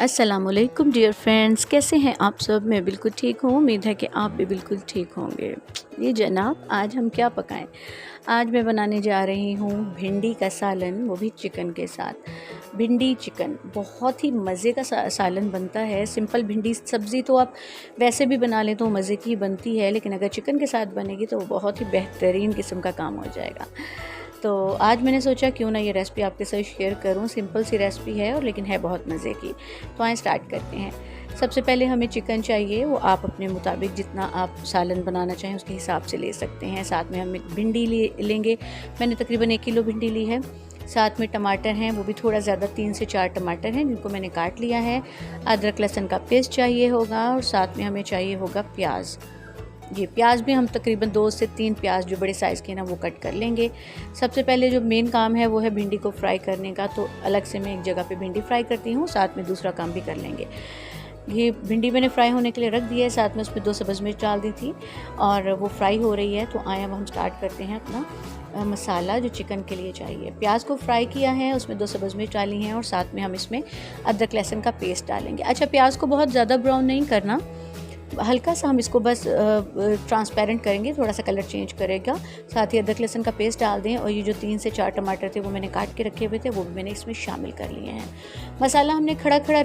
अस्सलामुअलैकुम dear friends, कैसे हैं आप सब। मैं बिल्कुल ठीक हूँ। उम्मीद है कि आप भी बिल्कुल ठीक होंगे। ये जनाब, आज हम क्या पकाएं। आज मैं बनाने जा रही हूँ भिंडी का सालन, वो भी चिकन के साथ। भिंडी चिकन बहुत ही मज़े का सालन बनता है। सिंपल भिंडी सब्ज़ी तो आप वैसे भी बना लें तो मज़े की बनती है, लेकिन अगर चिकन के साथ बनेगी तो बहुत ही बेहतरीन किस्म का काम हो जाएगा। तो आज मैंने सोचा क्यों ना ये रेसिपी आपके साथ शेयर करूं। सिंपल सी रेसिपी है और लेकिन है बहुत मज़े की। तो आए स्टार्ट करते हैं। सबसे पहले हमें चिकन चाहिए, वो आप अपने मुताबिक जितना आप सालन बनाना चाहें उसके हिसाब से ले सकते हैं। साथ में हम भिंडी लेंगे। मैंने तकरीबन 1 किलो भिंडी ली है। साथ में टमाटर हैं, वो भी थोड़ा ज़्यादा 3 से 4 टमाटर हैं जिनको मैंने काट लिया है। अदरक लहसुन का पेस्ट चाहिए होगा और साथ में हमें चाहिए होगा प्याज। ये प्याज भी हम तकरीबन 2 से 3 प्याज जो बड़े साइज़ के ना वो कट कर लेंगे। सबसे पहले जो मेन काम है वो है भिंडी को फ्राई करने का, तो अलग से मैं एक जगह पे भिंडी फ्राई करती हूँ, साथ में दूसरा काम भी कर लेंगे। ये भिंडी मैंने फ्राई होने के लिए रख दिया है। साथ में उसमें 2 सब्ज़ मिर्च डाल दी थी और वो फ्राई हो रही है। तो आए अब हम स्टार्ट करते हैं अपना मसाला जो चिकन के लिए चाहिए। प्याज को फ्राई किया है, उसमें 2 सब्ज़ मिर्च डाली हैं और साथ में हम इसमें अदरक लहसुन का पेस्ट डालेंगे। अच्छा, प्याज को बहुत ज़्यादा ब्राउन नहीं करना, हल्का सा हम इसको बस ट्रांसपेरेंट करेंगे, थोड़ा सा कलर चेंज करेगा। साथ ही अदरक लहसुन का पेस्ट डाल दें और ये जो 3 से 4 टमाटर थे वो मैंने काट के रखे हुए थे, वो भी मैंने इसमें शामिल कर लिए हैं। मसाला हमने खड़ा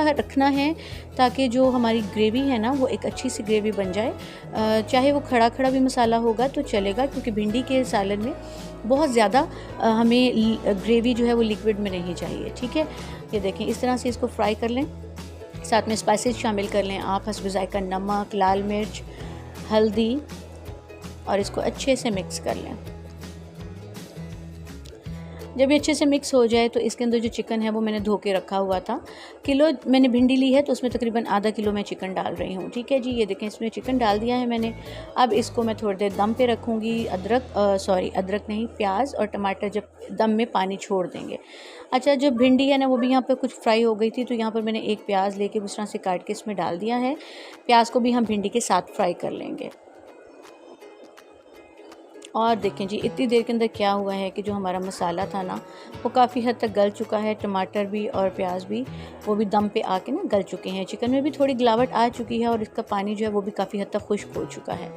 रखना है ताकि जो हमारी ग्रेवी है ना वो एक अच्छी सी ग्रेवी बन जाए। चाहे वो खड़ा भी मसाला होगा तो चलेगा, क्योंकि भिंडी के सालन में बहुत ज़्यादा हमें ग्रेवी जो है वो लिक्विड में नहीं चाहिए। ठीक है, ये देखें, इस तरह से इसको फ्राई कर लें। साथ में स्पाइसेस शामिल कर लें आप, हस्ब ज़ायक़ा नमक, लाल मिर्च, हल्दी, और इसको अच्छे से मिक्स कर लें। जब ये अच्छे से मिक्स हो जाए तो इसके अंदर जो चिकन है वो मैंने धो के रखा हुआ था। किलो मैंने भिंडी ली है तो उसमें तकरीबन आधा किलो मैं चिकन डाल रही हूँ। ठीक है जी, ये देखें, इसमें चिकन डाल दिया है मैंने। अब इसको मैं थोड़ी देर दम पे रखूँगी। अदरक नहीं, प्याज और टमाटर जब दम में पानी छोड़ देंगे। अच्छा, जो भिंडी है ना वो भी यहाँ पर कुछ फ्राई हो गई थी, तो यहाँ पर मैंने एक प्याज लेके उस तरह से काट के इसमें डाल दिया है। प्याज को भी हम भिंडी के साथ फ्राई कर लेंगे। और देखें जी, इतनी देर के अंदर क्या हुआ है कि जो हमारा मसाला था ना वो काफ़ी हद तक गल चुका है। टमाटर भी और प्याज भी वो भी दम पे आके ना गल चुके हैं। चिकन में भी थोड़ी गिलावट आ चुकी है और इसका पानी जो है वो भी काफ़ी हद तक खुश्क हो चुका है।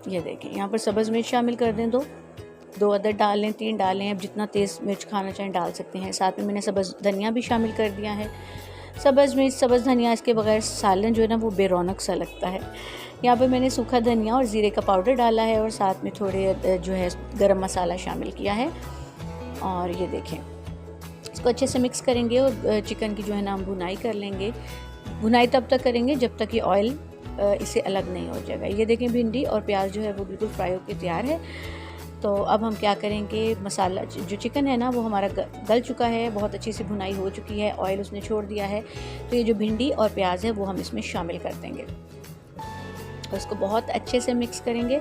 ये देखें, यहाँ पर सब्ज़ मिर्च शामिल कर दें, दो अदर डाल लें, 3 डालें, अब जितना तेज़ मिर्च खाना चाहें डाल सकते हैं। साथ में मैंने सब्ज़ धनिया भी शामिल कर दिया है। सब्ज़ मिर्च, सब्ज़ धनिया, इसके बगैर सालन जो है ना वो बेरौनक सा लगता है। यहाँ पे मैंने सूखा धनिया और ज़ीरे का पाउडर डाला है और साथ में थोड़े जो है गरम मसाला शामिल किया है। और ये देखें, इसको अच्छे से मिक्स करेंगे और चिकन की जो है ना हम भुनाई कर लेंगे। भुनाई तब तक करेंगे जब तक कि ऑयल इससे अलग नहीं हो जाएगा। ये देखें, भिंडी और प्याज जो है वो बिल्कुल फ्राई होकर तैयार है। तो अब हम क्या करेंगे, मसाला जो चिकन है ना वो हमारा गल चुका है, बहुत अच्छी सी भुनाई हो चुकी है, ऑयल उसने छोड़ दिया है। तो ये जो भिंडी और प्याज है वो हम इसमें शामिल कर देंगे और इसको बहुत अच्छे से मिक्स करेंगे।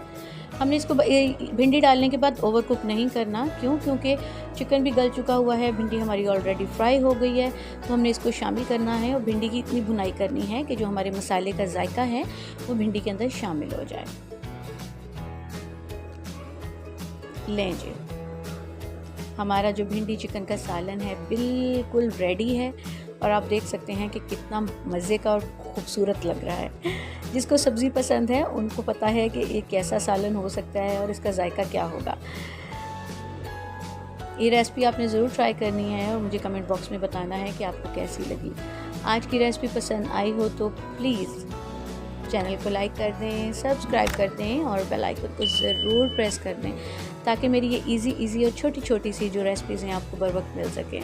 हमने इसको भिंडी डालने के बाद ओवर कुक नहीं करना, क्योंकि चिकन भी गल चुका हुआ है, भिंडी हमारी ऑलरेडी फ्राई हो गई है। तो हमने इसको शामिल करना है और भिंडी की इतनी भुनाई करनी है कि जो हमारे मसाले का जायका है वो भिंडी के अंदर शामिल हो जाए। लें जी, हमारा जो भिंडी चिकन का सालन है बिल्कुल रेडी है और आप देख सकते हैं कि कितना मज़े का और खूबसूरत लग रहा है। जिसको सब्ज़ी पसंद है उनको पता है कि एक कैसा सालन हो सकता है और इसका जायका क्या होगा। ये रेसिपी आपने ज़रूर ट्राई करनी है और मुझे कमेंट बॉक्स में बताना है कि आपको कैसी लगी। आज की रेसिपी पसंद आई हो तो प्लीज़ चैनल को लाइक कर दें, सब्सक्राइब कर दें और बेल आइकन को ज़रूर प्रेस कर दें ताकि मेरी ये इजी और छोटी सी जो रेसिपीज़ हैं आपको बर वक्त मिल सकें।